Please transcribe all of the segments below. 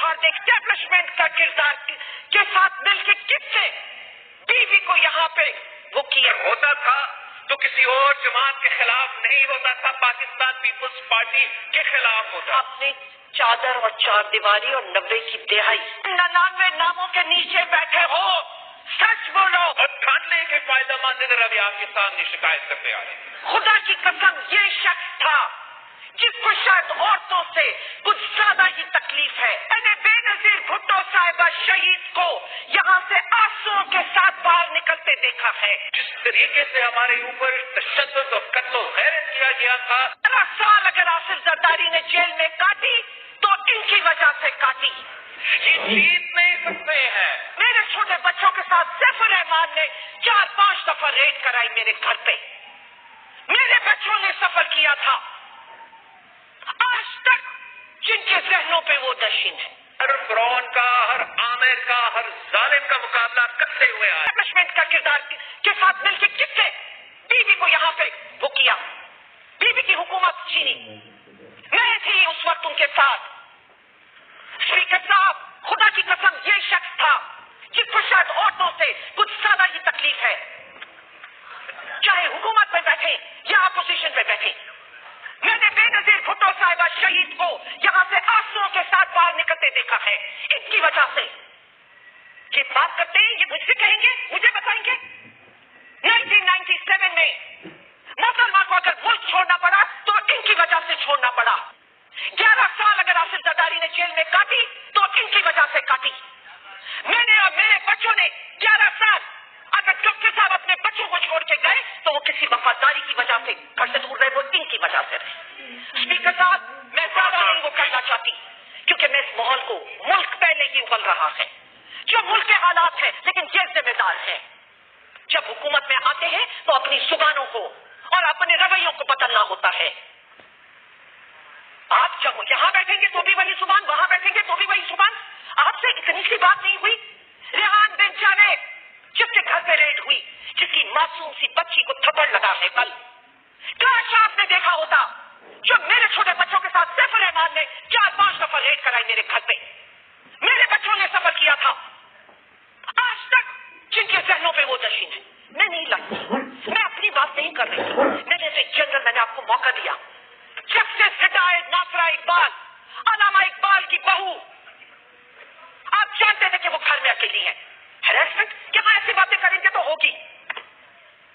Bharat establishment کا کردار کے ساتھ مل کے کس سے بیوی کو یہاں پہ وہ کیا ہوتا تھا تو کسی اور جماعت کے خلاف نہیں ہوتا تھا، پاکستان پیپلز پارٹی کے خلاف ہوتا. اپنی چادر اور چار دیواری اور 90 کی دہائی 99 ناموں کے نیچے بیٹھے ہو، سچ بولو. اور ٹھانڈے کے فائدہ مند روی آپ کے سامنے شکایت کرتے آ رہے ہیں. خدا کی قسم یہ شخص تھا جس کو شاید عورتوں سے کچھ زیادہ ہی تکلیف ہے. میں نے بے نظیر بھٹو صاحبہ شہید کو یہاں سے آنسوؤں کے ساتھ باہر نکلتے دیکھا ہے. جس طریقے سے ہمارے اوپر تشدد اور قتل و غیرت کیا گیا تھا، 15 سال اگر آصف زرداری نے جیل میں کاٹی تو ان کی وجہ سے کاٹی. یہ جیت نہیں سکتے ہیں. میرے چھوٹے بچوں کے ساتھ سیف الرحمان نے 4-5 دفعہ ریڈ کرائی میرے گھر پہ. میرے بچوں نے سفر کیا تھا. آج تک جن کے ذہنوں پہ وہ نشین ہے. ہر فرعون کا، ہر عامر کا، ہر ظالم کا مقابلہ کرتے ہوئے آئے. اسٹیبلشمنٹ کا کردار کے ساتھ مل کے کس سے بیوی کو یہاں پہ وہ کیا، بیوی کی حکومت چھینی. میں تھی اس وقت ان کے ساتھ. اسپیکر صاحب، خدا کی قسم یہ شخص تھا جس کو شاید عورتوں سے کچھ زیادہ ہی تکلیف ہے، چاہے حکومت میں بیٹھے یا اپوزیشن میں بیٹھے. میں نے بے نظیر بھٹو صاحبہ شہید کو یہاں سے آنسوؤں کے ساتھ باہر نکلتے دیکھا ہے. اس کی وجہ سے یہ بات کرتے ہیں، یہ مجھ سے کہیں گے، مجھے بتائیں گے 1997 میں محترمہ کو اگر ملک چھوڑنا پڑا تو ان کی وجہ سے چھوڑنا پڑا. 11 سال اگر آصف زرداری نے جیل میں کاٹی تو ان کی وجہ سے کاٹی. میں نے اور میرے بچوں نے 11 سال اگر ڈاکٹر صاحب اپنے بچوں کو چھوڑ کے گئے تو وہ کسی وفاداری کی وجہ سے گھر سے دور رہے، وہ ان کی وجہ سے رہے. اسپیکر صاحب، میں زیادہ نہیں وہ کرنا چاہتی کیونکہ میں اس ماحول کو ملک پہلے ہی ابل رہا ہے. جو ملک کے حالات ہیں، لیکن یہ ذمہ دار ہے. جب حکومت میں آتے ہیں تو اپنی زبانوں کو اور اپنے رویوں کو بدلنا ہوتا ہے. آپ جب یہاں بیٹھیں گے تو بھی وہی زبان، وہاں بیٹھیں گے تو بھی وہی زبان. آپ سے اتنی سی بات نہیں ہوئی. ریحان بن جاوید جس کے گھر پہ ریڈ ہوئی، جس کی معصوم سی بچی کو تھپڑ لگا ہے کل، کاش آپ نے دیکھا ہوتا. جو میرے چھوٹے بچوں کے ساتھ سیف الرحمان نے 4-5 دفعہ ریڈ کرائی میرے گھر پہ. میرے بچوں نے سفر کیا تھا. آج تک جن کے ذہنوں پہ وہ نشین ہے. میں نہیں لگتی، میں اپنی بات نہیں کر رہی. میں جنرل میں نے آپ کو موقع دیا. جسٹس ریٹائرڈ ناصرہ اقبال، علامہ اقبال کی بہو، آپ جانتے تھے کہ وہ گھر میں اکیلی ہے. ہراسمنٹ کیا ایسی باتیں کریں گے تو ہوگی،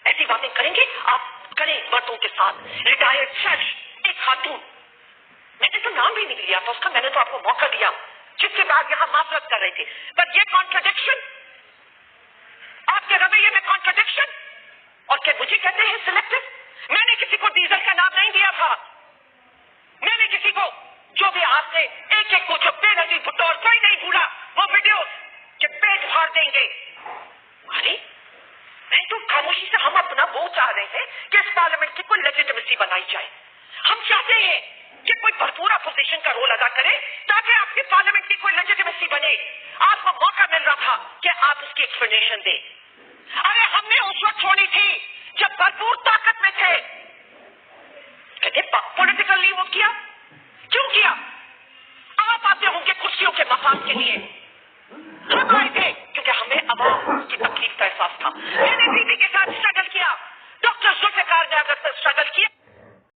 ایسی باتیں کریں گے آپ کریں مردوں کے ساتھ. ریٹائرڈ جج، ایک خاتون، میں نے تو نام بھی نہیں لیا تھا اس کا، میں نے تو آپ کو موقع دیا جس کے بعد یہاں معذرت کر رہے تھے. پر یہ کانٹرڈکشن، آپ کے رویے میں کانٹرڈکشن، اور کہ مجھے کہتے ہیں سلیکٹو. میں نے کسی کو ڈیزل کا نام نہیں دیا تھا. میں نے کسی کو جو بھی آپ سے ایک کو جو بے نظیر بھٹو اور کوئی نہیں بھولا وہ ویڈیو کہ پیٹ پھاڑ دیں گے. ارے میں تو خاموشی سے ہم اپنا وہ چاہ رہے ہیں کہ اس پارلیمنٹ کی کوئی لیجیٹمیسی بنائی جائے. ہم چاہتے ہیں کہ کوئی بھرپور اپوزیشن کا رول ادا کرے تاکہ آپ کی پارلیمنٹ کی کوئی لیجیٹمیسی بنے. آپ کو موقع مل رہا تھا کہ آپ اس کی ایکسپلینیشن دیں. ارے ہم نے اس وقت چھوڑی تھی جب بھرپور طاقت میں تھے. کہتے پولیٹیکلی وہ کیا کیوں کیا؟ آپ آتے ہوں گے کرسیوں کے مفاد کے لیے، ہم آئے تھے کیونکہ ہمیں عوام کی تکلیف کا احساس تھا. میں نے بیوی کے ساتھ اسٹرگل کیا، ڈاکٹر ذوالفقار نے اگر اسٹرگل کیا